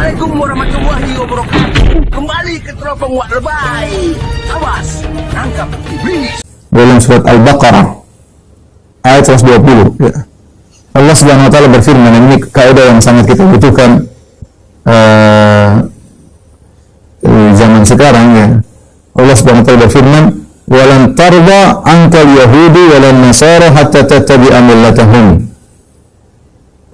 Assalamualaikum warahmatullahi wabarakatuh. Kembali ke teropong Wak Lebay. Awas, nangkap iblis. Dalam surat Al-Baqarah ayat 120 ya. Allah Subhanahu wa taala berfirman, ini kaidah yang sangat kita butuhkan zaman sekarang ya. Allah Subhanahu wa taala berfirman, "Walan tarda ankal yahudi walan nasara hatta tattabi'a millatahum."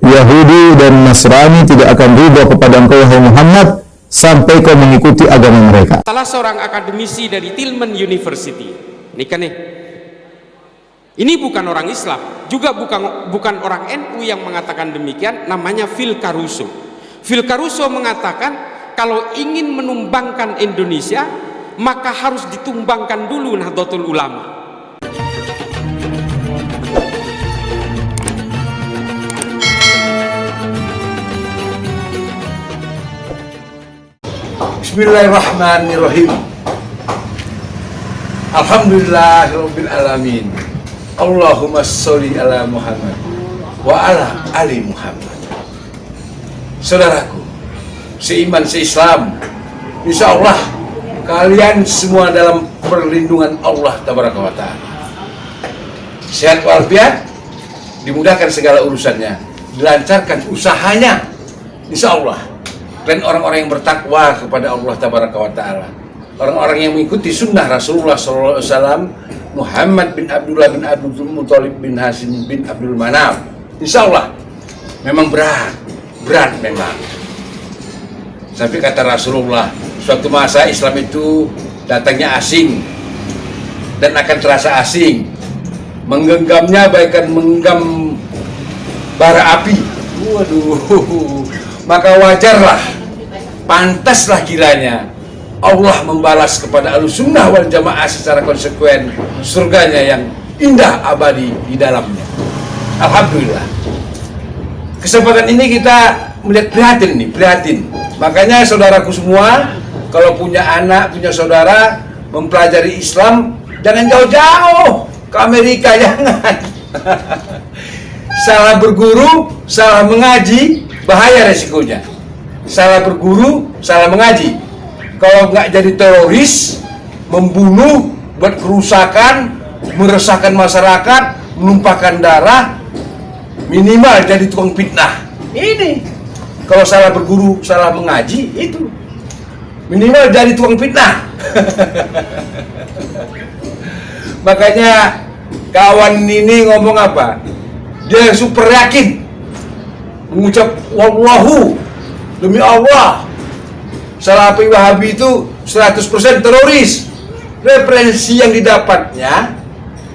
Yahudi dan Nasrani tidak akan ridha kepada engkau wahai Muhammad sampai kau mengikuti agama mereka. Salah seorang akademisi dari Tillman University, ini bukan orang Islam, juga bukan orang NU yang mengatakan demikian, namanya Phil Caruso. Phil Caruso mengatakan kalau ingin menumbangkan Indonesia, maka harus ditumbangkan dulu Nahdlatul Ulama. Bismillahirrahmanirrahim. Alhamdulillahirabbil alamin. Allahumma sholli ala Muhammad wa ala ali Muhammad. Saudaraku, seiman seislam, insyaallah kalian semua dalam perlindungan Allah tabaraka wa taala. Sehat walafiat, dimudahkan segala urusannya, dilancarkan usahanya, insyaallah. Dan orang-orang yang bertakwa kepada Allah tabaraka wa ta'ala, orang-orang yang mengikuti sunnah Rasulullah SAW, Muhammad bin Abdullah bin Abdul Muthalib bin Hashim bin Abdul Manaf, insya Allah memang berat memang. Sampai kata Rasulullah, suatu masa Islam itu datangnya asing dan akan terasa asing, menggenggamnya bagaikan menggenggam bara api. Waduh, maka wajarlah, pantaslah kiranya Allah membalas kepada Ahlussunnah wal Jamaah secara konsekuen surganya yang indah abadi di dalamnya. Alhamdulillah. Kesempatan ini kita melihat prihatin. Makanya saudaraku semua, kalau punya anak, punya saudara mempelajari Islam, jangan jauh-jauh ke Amerika, jangan. Salah berguru, salah mengaji, bahaya resikonya. Salah berguru, salah mengaji. Kalau nggak jadi teroris, membunuh, buat kerusakan, meresahkan masyarakat, menumpahkan darah, minimal jadi tukang fitnah. Ini kalau salah berguru, salah mengaji, itu minimal jadi tukang fitnah. Makanya kawan ini ngomong apa? Dia super yakin, mengucap wallahu, demi Allah, Salafi Wahabi itu 100% teroris. Referensi yang didapatnya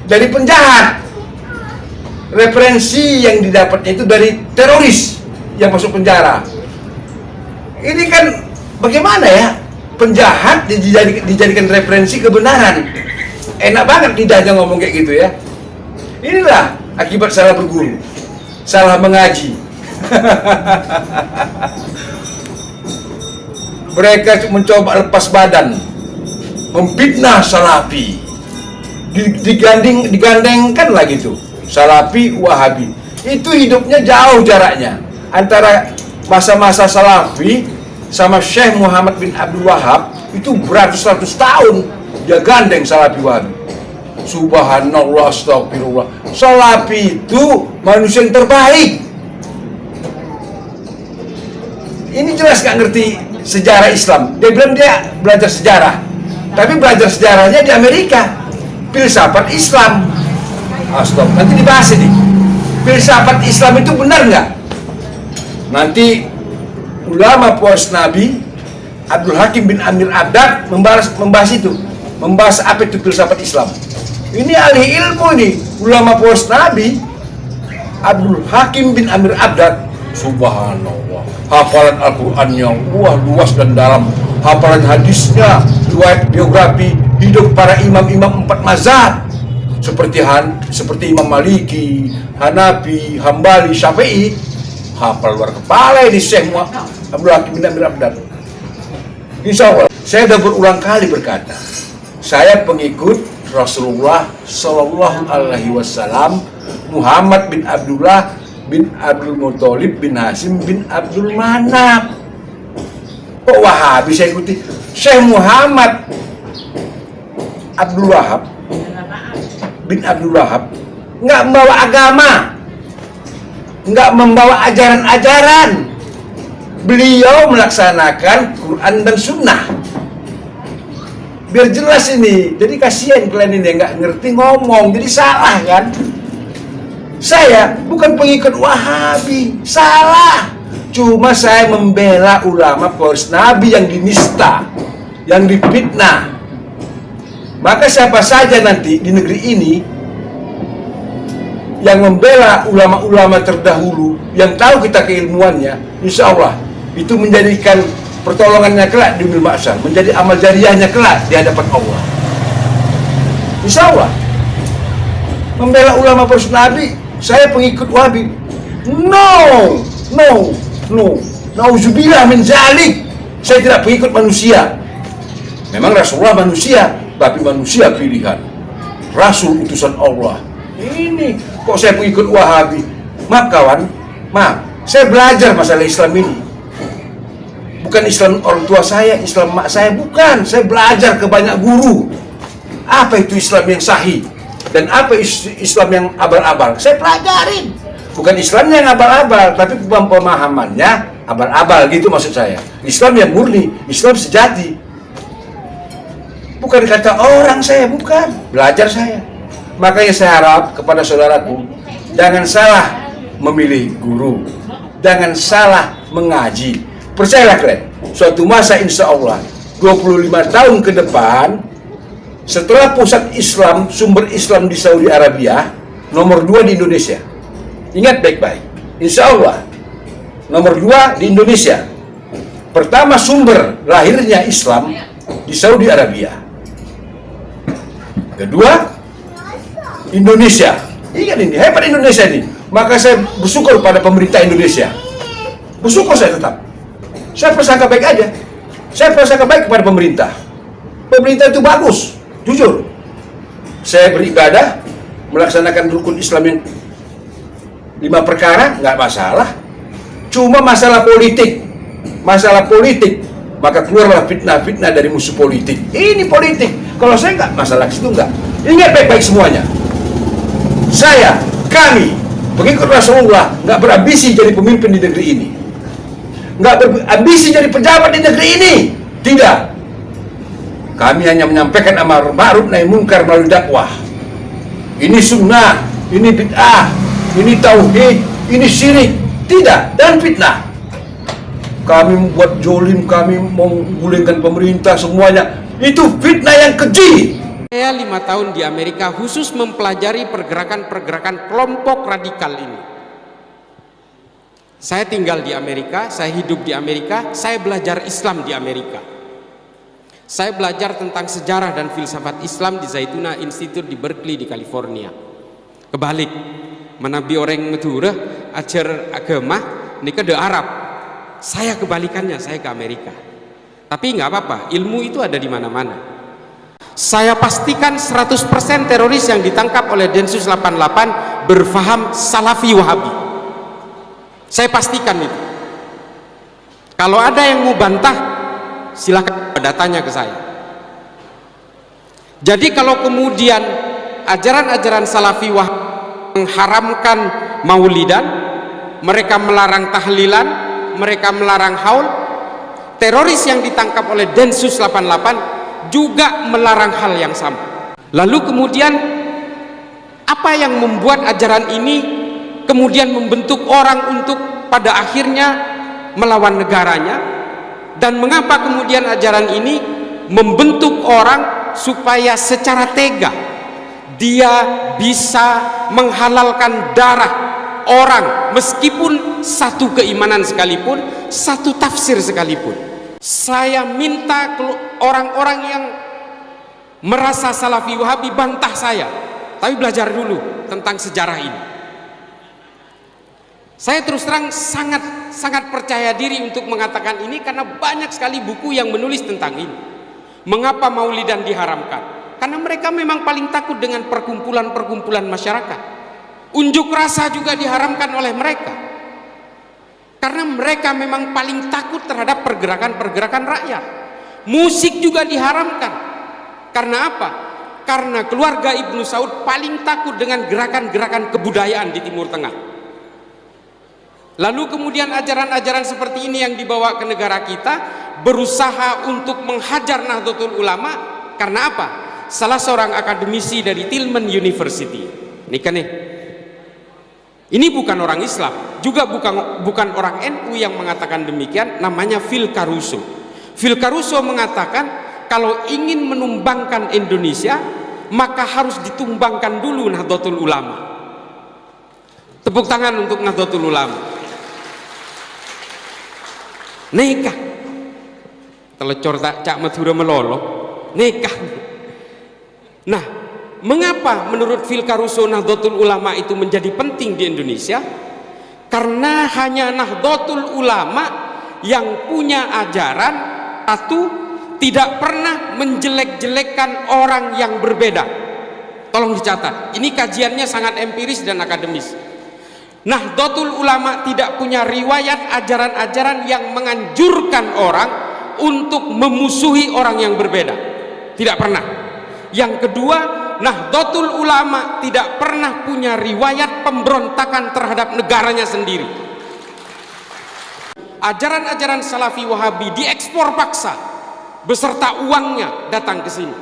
dari penjahat, referensi yang didapatnya itu dari teroris yang masuk penjara. Ini kan bagaimana ya, penjahat dijadikan referensi kebenaran. Enak banget lidahnya ngomong kayak gitu ya. Inilah akibat salah berguru, salah mengaji. Mereka mencoba lepas badan, memfitnah Salafi, digandengkan lagi tuh Salafi Wahabi. Itu hidupnya jauh jaraknya antara masa-masa Salafi sama Syekh Muhammad bin Abdul Wahab, itu beratus-ratus tahun dia gandeng Salafi Wahabi. Subhanallah, astagfirullah. Salafi itu manusia yang terbaik. Ini jelas gak ngerti sejarah Islam. Dia bilang dia belajar sejarah, tapi belajar sejarahnya di Amerika. Filsafat Islam. Astagfirullah. Nanti dibahas ini. Filsafat Islam itu benar nggak? Nanti ulama puas Nabi Abdul Hakim bin Amir Abdad membahas itu. Membahas apa itu filsafat Islam. Ini ahli ilmu nih, ulama puas Nabi Abdul Hakim bin Amir Abdad. Subhanallah, hafalan Al-Qur'annya luas dan dalam, hafalan hadisnya, riwayat biografi hidup para imam-imam 4 mazhab seperti Imam Maliki, Hanafi, Hambali, Syafi'i, hafal luar kepala ini Syekh Abdul Hakim bin Amir Abdad. Insya Allah, saya sudah berulang kali berkata, saya pengikut Rasulullah Sallallahu Alaihi Wasallam, Muhammad bin Abdullah bin Abdul Muthalib bin Hashim bin Abdul Manaf. Kok Wahabi saya ikuti? Syekh Muhammad Abdul Wahab bin Abdul Wahab nggak membawa agama, nggak membawa ajaran-ajaran. Beliau melaksanakan Quran dan Sunnah. Biar jelas ini. Jadi kasihan kalian ini nggak ngerti ngomong, jadi salah kan? Saya bukan pengikut Wahabi, salah. Cuma saya membela ulama pewaris Nabi yang dinista, yang difitnah. Maka siapa saja nanti di negeri ini yang membela ulama-ulama terdahulu, yang tahu kita keilmuannya, insya Allah itu menjadikan pertolongannya kelak di yaumil mahsyar, menjadi amal jariahnya kelak di hadapan Allah. Insya Allah. Membela ulama pewaris Nabi, saya pengikut Wahabi. No. Nauzubillah min zalik. Saya tidak pengikut manusia. Memang Rasulullah manusia, tapi manusia pilihan. Rasul utusan Allah. Ini kok saya pengikut Wahabi? Maaf kawan, maaf. Saya belajar masalah Islam ini. Bukan Islam orang tua saya, Islam mak saya, bukan. Saya belajar ke banyak guru. Apa itu Islam yang sahih? Dan apa Islam yang abal-abal? Saya pelajarin. Bukan Islam yang abal-abal, tapi pemahamannya abal-abal, gitu maksud saya. Islam yang murni, Islam sejati. Bukan kata orang saya, bukan. Belajar saya. Makanya saya harap kepada saudaraku, jangan salah memilih guru. Jangan salah mengaji. Percayalah kalian, suatu masa insya Allah 25 tahun ke depan, setelah pusat Islam, sumber Islam di Saudi Arabia, nomor 2 di Indonesia. Ingat baik-baik, insya Allah nomor 2 di Indonesia. Pertama sumber lahirnya Islam di Saudi Arabia. Kedua, Indonesia. Ingat ini, hebat Indonesia ini. Maka saya bersyukur pada pemerintah Indonesia. Bersyukur saya tetap. Saya prasangka baik aja. Saya prasangka baik kepada pemerintah. Pemerintah itu bagus, jujur. Saya beribadah, melaksanakan rukun Islam yang 5 perkara, nggak masalah. Cuma masalah politik, maka keluarlah fitnah-fitnah dari musuh politik. Ini politik. Kalau saya nggak masalah situ, nggak. Ingat baik-baik semuanya. Kami pengikut Rasulullah nggak berambisi jadi pemimpin di negeri ini, nggak berambisi jadi pejabat di negeri ini. Tidak. Kami hanya menyampaikan amar ma'ruf nahi munkar melalui dakwah. Ini sunnah, ini bid'ah, ini tauhid, ini syirik, tidak, dan fitnah. Kami membuat zolim, kami menggulingkan pemerintah, semuanya itu fitnah yang keji. Saya 5 tahun di Amerika khusus mempelajari pergerakan-pergerakan kelompok radikal ini. Saya tinggal di Amerika, saya hidup di Amerika, saya belajar Islam di Amerika. Saya belajar tentang sejarah dan filsafat Islam di Zaytuna Institute di Berkeley di California. Kebalik, menabi orang Madura ajar agama ini ke Arab. Saya kebalikannya, saya ke Amerika. Tapi nggak apa-apa, ilmu itu ada di mana-mana. Saya pastikan 100% teroris yang ditangkap oleh Densus 88 berfaham Salafi Wahabi. Saya pastikan itu. Kalau ada yang mau bantah, silakan datanya ke saya. Jadi kalau kemudian ajaran-ajaran Salafi Wahabi mengharamkan maulidan, mereka melarang tahlilan, mereka melarang haul, teroris yang ditangkap oleh Densus 88 juga melarang hal yang sama. Lalu kemudian apa yang membuat ajaran ini kemudian membentuk orang untuk pada akhirnya melawan negaranya, dan mengapa kemudian ajaran ini membentuk orang supaya secara tega dia bisa menghalalkan darah orang meskipun satu keimanan sekalipun, satu tafsir sekalipun. Saya minta orang-orang yang merasa Salafi Wahabi bantah saya, tapi belajar dulu tentang sejarah ini. Saya terus terang sangat percaya diri untuk mengatakan ini karena banyak sekali buku yang menulis tentang ini. Mengapa maulidan diharamkan? Karena mereka memang paling takut dengan perkumpulan-perkumpulan masyarakat. Unjuk rasa juga diharamkan oleh mereka. Karena mereka memang paling takut terhadap pergerakan-pergerakan rakyat. Musik juga diharamkan. Karena apa? Karena keluarga Ibnu Saud paling takut dengan gerakan-gerakan kebudayaan di Timur Tengah. Lalu kemudian ajaran-ajaran seperti ini yang dibawa ke negara kita, berusaha untuk menghajar Nahdlatul Ulama. Karena apa? Salah seorang akademisi dari Tillman University, ini bukan orang Islam, juga bukan orang NU yang mengatakan demikian, namanya Phil Caruso. Phil Caruso mengatakan kalau ingin menumbangkan Indonesia, maka harus ditumbangkan dulu Nahdlatul Ulama. Tepuk tangan untuk Nahdlatul Ulama. Nekah telecor tak cak Madura melolo, nekah. Nah, mengapa menurut Phil Caruso Nahdlatul Ulama itu menjadi penting di Indonesia? Karena hanya Nahdlatul Ulama yang punya ajaran satu, tidak pernah menjelek-jelekkan orang yang berbeda. Tolong dicatat, ini kajiannya sangat empiris dan akademis. Nahdlatul Ulama tidak punya riwayat ajaran-ajaran yang menganjurkan orang untuk memusuhi orang yang berbeda. Tidak pernah. Yang kedua, Nahdlatul Ulama tidak pernah punya riwayat pemberontakan terhadap negaranya sendiri. Ajaran-ajaran Salafi Wahabi diekspor paksa beserta uangnya datang ke sini.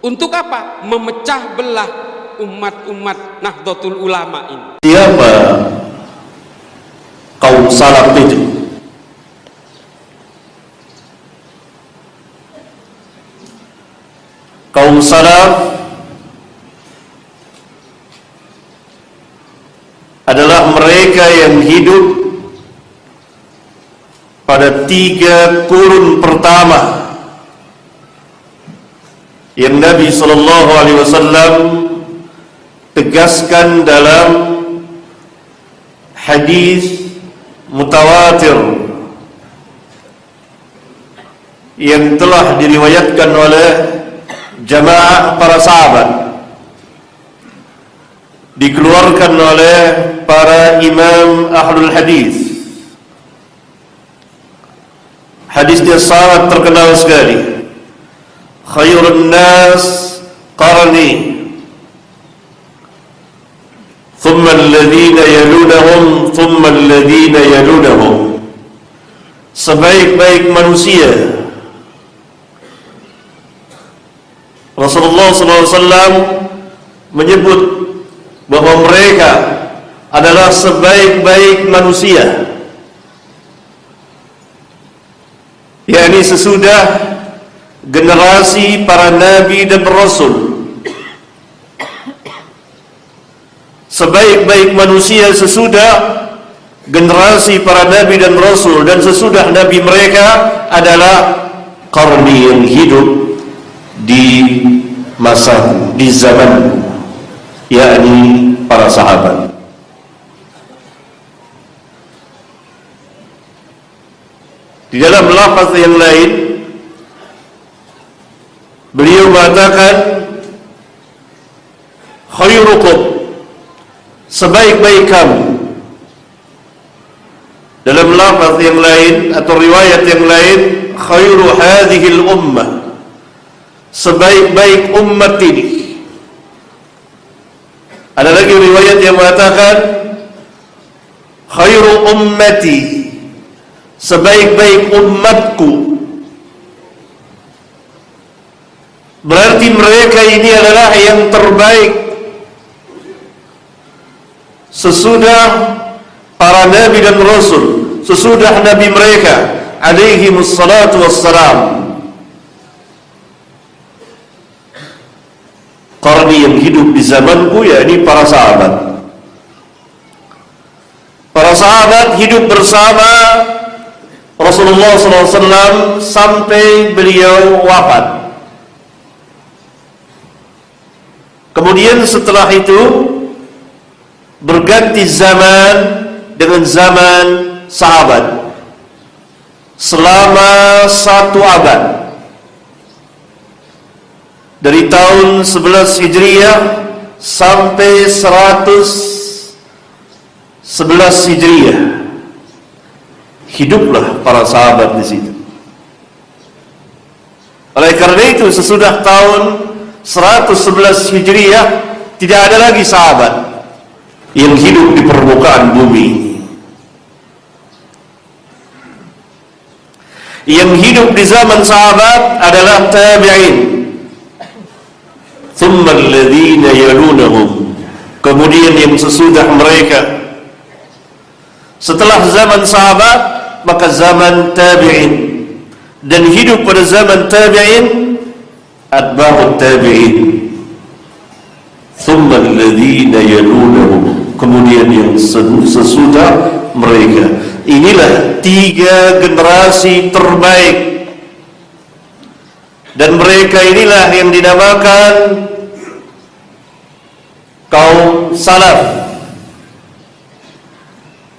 Untuk apa? Memecah belah umat-umat Nahdlatul Ulama ini. Siapa kaum salaf itu? Kaum salaf adalah mereka yang hidup pada 3 kurun pertama yang Nabi SAW tegaskan dalam hadis mutawatir yang telah diriwayatkan oleh jamaah para sahabat, dikeluarkan oleh para imam ahlul hadis. Hadisnya sangat terkenal sekali. Khairun nas qarni, thumma alladhina yalunahum, thumma alladhina yalunahum. Sebaik-baik manusia, Rasulullah SAW menyebut bahwa mereka adalah sebaik-baik manusia, yakni sesudah generasi para nabi dan rasul. Sebaik-baik manusia sesudah generasi para nabi dan rasul dan sesudah nabi mereka adalah qarni yang hidup di masa, di zaman, yakni para sahabat. Di dalam lafaz yang lain beliau mengatakan khairukum, sebaik-baik kamu. Dalam lafaz yang lain atau riwayat yang lain, khairu hadhil ummah, sebaik-baik umat ini. Ada lagi riwayat yang mengatakan khairu ummati, sebaik-baik umatku. Berarti mereka ini adalah yang terbaik sesudah para nabi dan rasul, sesudah nabi mereka alaihi wassalatu wassalam. Qarni yang hidup di zamanku, yakni para sahabat. Para sahabat hidup bersama Rasulullah SAW sampai beliau wafat. Kemudian setelah itu berganti zaman dengan zaman sahabat selama 1 abad. Dari tahun 11 Hijriah sampai 111 Hijriah. hiduplah para sahabat di situ. Oleh karena itu sesudah tahun 111 Hijriah tidak ada lagi sahabat yang hidup di permukaan bumi ini. Yang hidup di zaman sahabat adalah tabi'in, thumma alladhina yalunahum, kemudian yang sesudah mereka. Setelah zaman sahabat maka zaman tabi'in, dan hidup pada zaman tabi'in atba'ut tabi'in, thumma alladhina yalunahum, kemudian yang sesudah mereka. Inilah 3 generasi terbaik, dan mereka inilah yang dinamakan kaum salaf.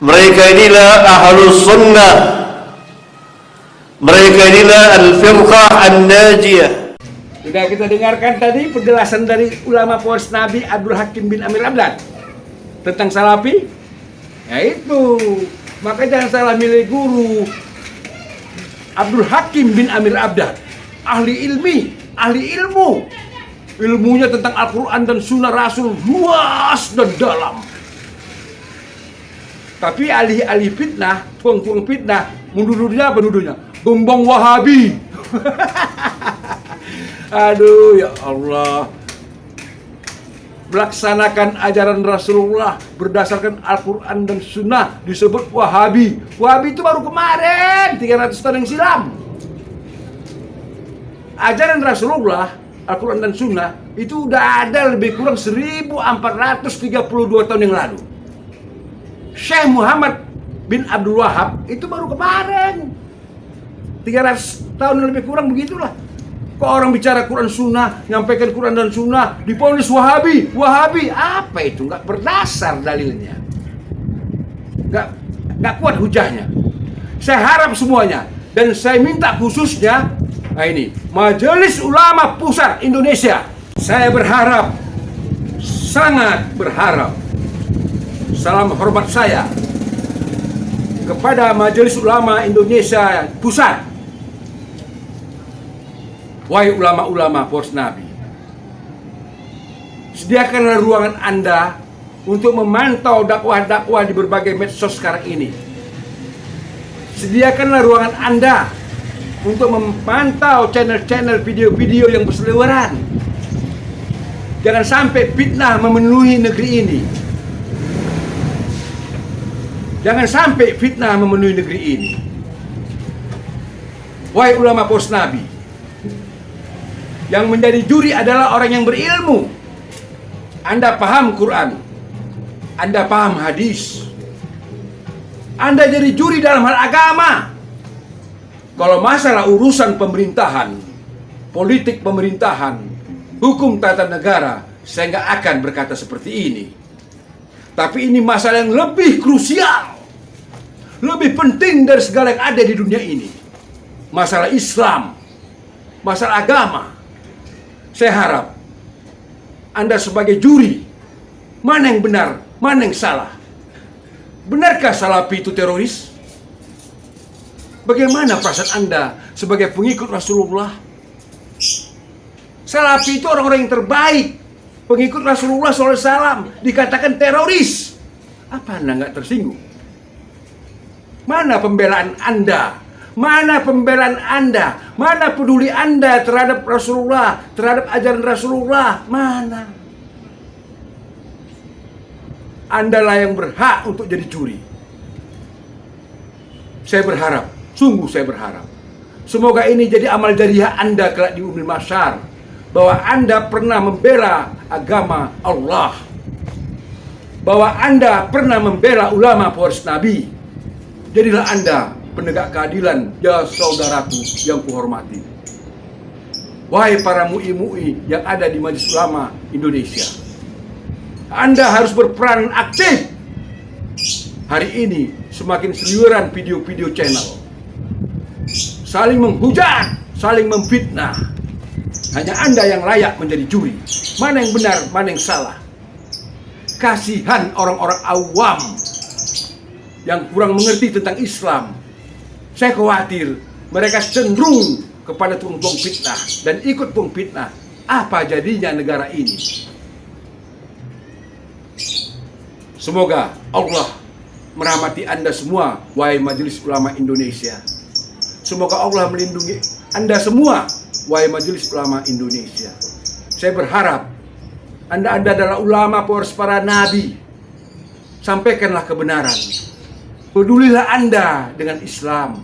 Mereka inilah ahlus sunnah, mereka inilah al-firqah an-najiyah. Sudah kita dengarkan tadi penjelasan dari ulama pewaris Nabi Abdul Hakim bin Amir Abdad tentang salafi. Ya itu, maka jangan salah milih guru. Abdul Hakim bin Amir Abdad, ahli ilmu. Ilmunya tentang Al-Quran dan Sunnah Rasul luas dan dalam. Tapi ahli fitnah, tuang fitnah, mendudunya apa nuduhnya? Gembong Wahabi. Aduh ya Allah. Melaksanakan ajaran Rasulullah berdasarkan Al-Quran dan Sunnah disebut Wahabi. Wahabi itu baru kemarin 300 tahun yang silam. Ajaran Rasulullah, Al-Quran dan Sunnah itu udah ada lebih kurang 1432 tahun yang lalu. Syekh Muhammad bin Abdul Wahab itu baru kemarin 300 tahun lebih kurang, begitulah. Kok orang bicara Quran Sunnah, nyampaikan Quran dan Sunnah, diponis Wahabi. Wahabi apa itu? Nggak berdasar dalilnya, nggak kuat hujahnya. Saya harap semuanya, dan saya minta khususnya, nah ini Majelis Ulama Pusat Indonesia, saya berharap, sangat berharap, salam hormat saya kepada Majelis Ulama Indonesia Pusat. Wahai ulama-ulama poros Nabi, sediakanlah ruangan Anda untuk memantau dakwah-dakwah di berbagai medsos sekarang ini. Sediakanlah ruangan Anda untuk memantau channel-channel video-video yang berseliweran. Jangan sampai fitnah memenuhi negeri ini. Jangan sampai fitnah memenuhi negeri ini. Wahai ulama poros Nabi, yang menjadi juri adalah orang yang berilmu. Anda paham Quran, Anda paham hadis, Anda jadi juri dalam hal agama. Kalau masalah urusan pemerintahan, politik pemerintahan, hukum tata negara, saya nggak akan berkata seperti ini. Tapi ini masalah yang lebih krusial, lebih penting dari segala yang ada di dunia ini. Masalah Islam, masalah agama. Saya harap Anda sebagai juri, mana yang benar, mana yang salah. Benarkah Salafi itu teroris? Bagaimana perasaan Anda sebagai pengikut Rasulullah? Salafi itu orang-orang yang terbaik. Pengikut Rasulullah SAW dikatakan teroris. Apa Anda nggak tersinggung? Mana pembelaan Anda? Mana pembelaan Anda? Mana peduli Anda terhadap Rasulullah, terhadap ajaran Rasulullah? Mana? Andalah yang berhak untuk jadi juri. Saya berharap, sungguh saya berharap, semoga ini jadi amal jariah Anda kelak di Yaumil Mahsyar, bahwa Anda pernah membela agama Allah, bahwa Anda pernah membela ulama pewaris Nabi. Jadilah Anda penegak keadilan, ya saudaraku yang kuhormati. Wahai para MUI-MUI yang ada di Majelis Ulama Indonesia, Anda harus berperan aktif. Hari ini semakin seliweran video-video channel, saling menghujat, saling memfitnah. Hanya Anda yang layak menjadi juri. Mana yang benar, mana yang salah. Kasihan orang-orang awam yang kurang mengerti tentang Islam, Saya khawatir mereka cenderung kepada tuang-tuang fitnah dan ikut tuang fitnah. Apa jadinya negara ini? Semoga Allah merahmati Anda semua, wahai Majelis Ulama Indonesia. Semoga Allah melindungi Anda semua, wahai Majelis Ulama Indonesia. Saya berharap Anda adalah ulama pewaris para nabi. Sampaikanlah kebenaran. Pedulilah Anda dengan Islam.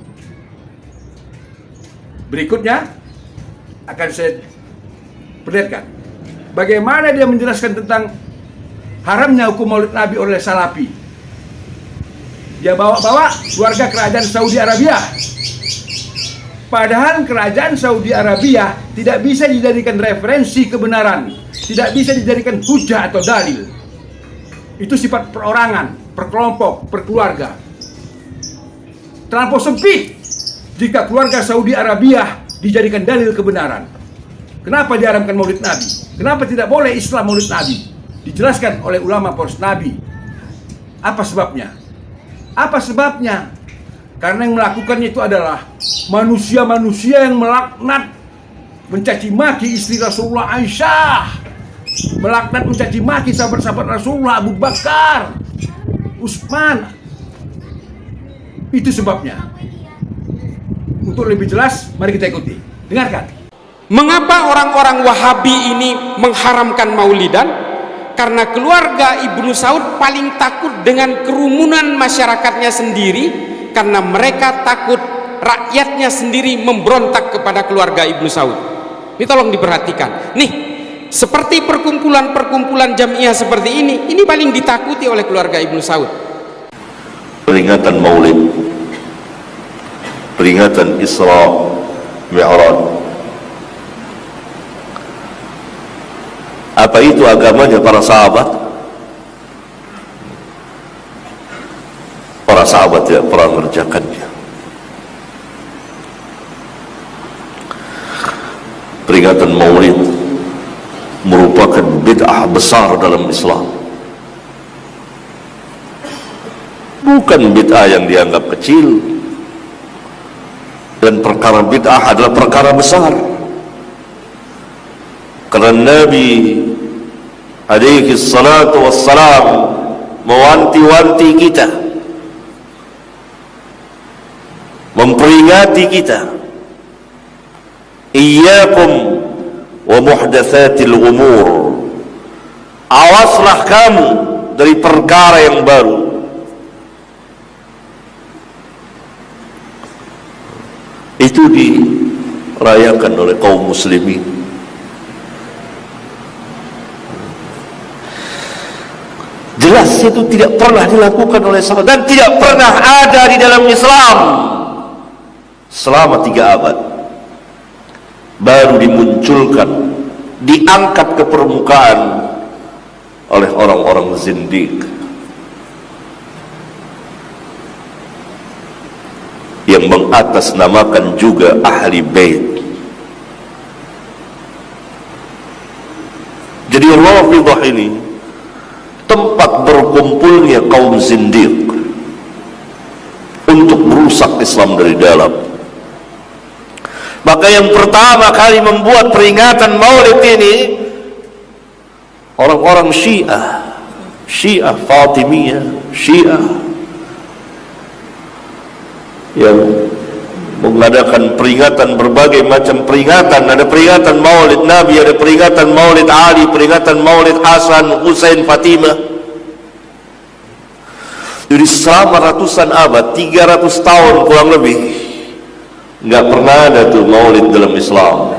Berikutnya akan saya perlihatkan bagaimana dia menjelaskan tentang haramnya hukum Maulid Nabi oleh Salafi. Dia bawa-bawa keluarga kerajaan Saudi Arabia. Padahal kerajaan Saudi Arabia tidak bisa dijadikan referensi kebenaran, tidak bisa dijadikan hujah atau dalil. Itu sifat perorangan, perkelompok, perkeluarga. Terlampau sempit jika keluarga Saudi Arabia dijadikan dalil kebenaran. Kenapa diharamkan Maulid Nabi? Kenapa tidak boleh Islam Maulid Nabi? Dijelaskan oleh ulama pewaris Nabi. Apa sebabnya? Apa sebabnya? Karena yang melakukannya itu adalah manusia-manusia yang melaknat, mencaci maki istri Rasulullah Aisyah, melaknat, mencaci maki sahabat-sahabat Rasulullah Abu Bakar, Utsman. Itu sebabnya. Untuk lebih jelas, mari kita ikuti. Dengarkan. Mengapa orang-orang Wahabi ini mengharamkan maulidan? Karena keluarga Ibnu Saud paling takut dengan kerumunan masyarakatnya sendiri, karena mereka takut rakyatnya sendiri memberontak kepada keluarga Ibnu Saud. Ini tolong diperhatikan. Nih, seperti perkumpulan-perkumpulan jamiah seperti ini paling ditakuti oleh keluarga Ibnu Saud. Peringatan Maulid, peringatan Isra Mi'raj. Apa itu agamanya para sahabat? Para sahabat tidak pernah mengerjakannya. Peringatan Maulid merupakan bid'ah besar dalam Islam. Bukan bid'ah yang dianggap kecil, dan perkara bid'ah adalah perkara besar. Karena Nabi alaihi salatu wassalam mewanti-wanti kita, memperingati kita, iyyakum wa muhdatsatil umur, awaslah kamu dari perkara yang baru. Itu dirayakan oleh kaum muslimin. Jelas itu tidak pernah dilakukan oleh sahabat dan tidak pernah ada di dalam Islam selama 3 abad. Baru dimunculkan, diangkat ke permukaan oleh orang-orang zindiq yang mengatasnamakan juga ahli bait. Jadi Rafidhah ini tempat berkumpulnya kaum zindiq untuk merusak Islam dari dalam. Maka yang pertama kali membuat peringatan Maulid ini orang-orang Syiah Fatimiyah, Syiah yang mengadakan peringatan, berbagai macam peringatan. Ada peringatan Maulid Nabi, ada peringatan Maulid Ali, peringatan Maulid Hasan, Husain, Fatimah. Jadi selama ratusan abad, 300 tahun kurang lebih, nggak pernah ada tuh Maulid dalam Islam.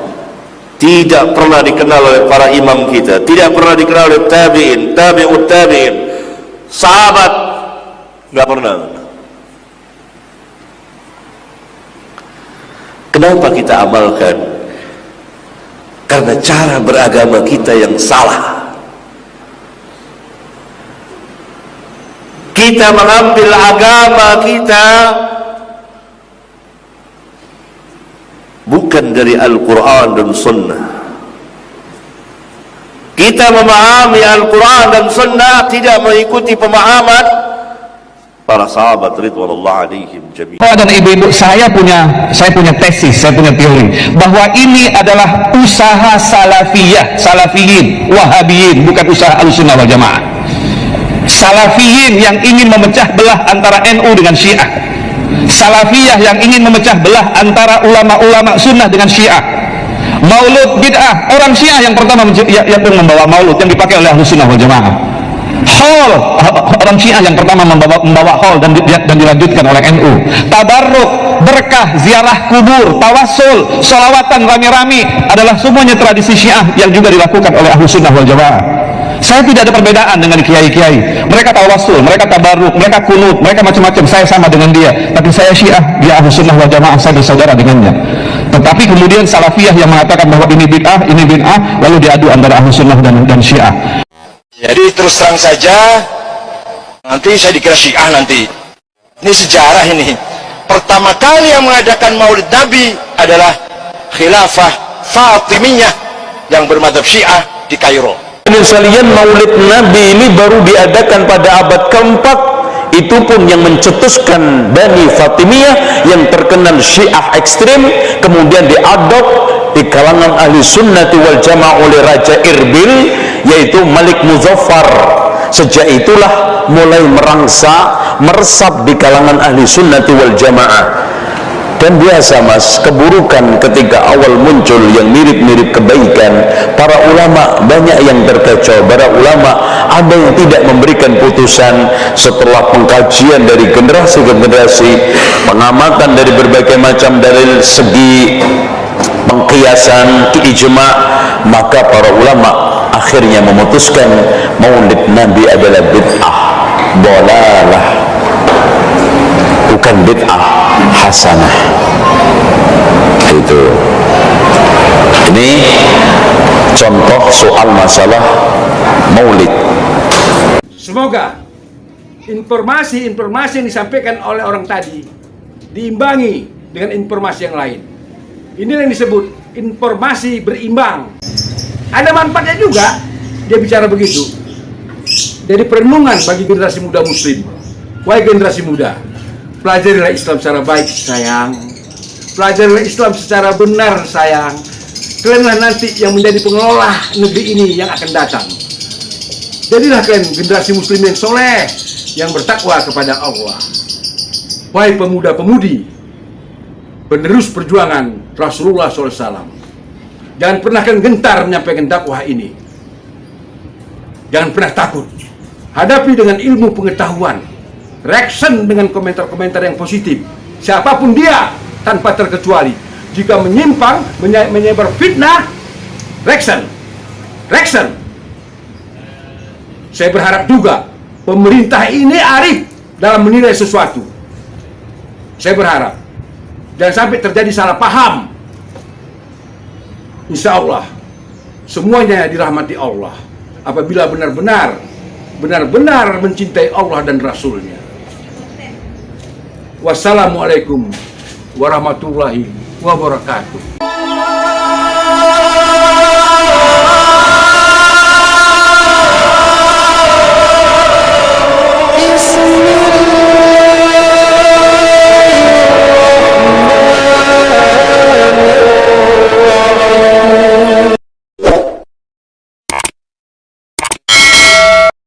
Tidak pernah dikenal oleh para imam kita, tidak pernah dikenal oleh tabi'in, tabi'ut tabi'in, sahabat, nggak pernah. Kenapa kita amalkan? Karena cara beragama kita yang salah. Kita mengambil agama kita bukan dari Al-Quran dan Sunnah. Kita memahami Al-Quran dan Sunnah tidak mengikuti pemahaman para sahabat ridwanullah alaihim jami'an. Bapak dan ibu-ibu, saya punya tesis, saya punya teori bahwa ini adalah usaha salafiyin, wahabiyin, bukan usaha Ahlussunnah wal Jamaah. Salafiyin yang ingin memecah belah antara NU dengan Syiah, salafiyah yang ingin memecah belah antara ulama-ulama sunnah dengan Syiah. Maulud bid'ah, orang Syiah yang pertama yang membawa maulud yang dipakai oleh Ahlussunnah wal Jamaah. Haul, orang Syiah yang pertama membawa haul dan dilanjutkan oleh NU. Tabarruk, berkah, ziarah kubur, tawassul, sholawatan rame-rame adalah semuanya tradisi Syiah yang juga dilakukan oleh Ahlussunnah wal Jamaah. Saya tidak ada perbedaan dengan kiai-kiai. Mereka tawassul, mereka tabarruk, mereka kunut, mereka macam-macam. Saya sama dengan dia, tapi saya Syiah, dia Ahlussunnah wal Jamaah, saya bersaudara dengannya. Tetapi kemudian salafiyah yang mengatakan bahwa ini bid'ah, lalu diadu antara Ahlussunnah dan Syiah. Jadi terus terang saja, nanti saya dikira Syiah nanti. Ini sejarah ini. Pertama kali yang mengadakan Maulid Nabi adalah Khilafah Fatimiyah yang bermadzhab Syiah di Kairo. Sekalian, Maulid Nabi ini baru diadakan pada abad keempat. Itu pun yang mencetuskan Bani Fatimiyah yang terkenal Syiah ekstrim, kemudian diadop di kalangan ahli sunnati wal jamaah oleh Raja Irbil, yaitu Malik Muzaffar. Sejak itulah mulai meresap di kalangan ahli sunnati wal jamaah. Dan biasa mas, keburukan ketika awal muncul yang mirip-mirip kebaikan, para ulama banyak yang terkecoh. Para ulama ada yang tidak memberikan putusan setelah pengkajian dari generasi ke generasi, pengamatan dari berbagai macam dalil, segi pengkiasan, ijma, maka para ulama akhirnya memutuskan Maulid Nabi adalah bid'ah dhalalah, bukan bid'ah hasanah. Itu ini contoh soal masalah maulid. Semoga informasi-informasi yang disampaikan oleh orang tadi diimbangi dengan informasi yang lain. Inilah yang disebut informasi berimbang. Ada manfaatnya juga dia bicara begitu. Jadi perenungan bagi generasi muda muslim. Wahai generasi muda, pelajarilah Islam secara baik sayang. Pelajarilah Islam secara benar sayang. Kalianlah nanti yang menjadi pengelola negeri ini yang akan datang. Jadilah kalian generasi muslim yang soleh, yang bertakwa kepada Allah. Wahai pemuda-pemudi, penerus perjuangan Rasulullah SAW, jangan pernah kalian gentar menyampaikan dakwah ini. Jangan pernah takut. Hadapi dengan ilmu pengetahuan. Reaction dengan komentar-komentar yang positif. Siapapun dia, tanpa terkecuali. Jika menyimpang, menyebar fitnah, reaction. Saya berharap juga pemerintah ini arif dalam menilai sesuatu. Saya berharap jangan sampai terjadi salah paham. Insya Allah semuanya dirahmati Allah apabila benar-benar mencintai Allah dan Rasulnya. Wassalamualaikum warahmatullahi wabarakatuh.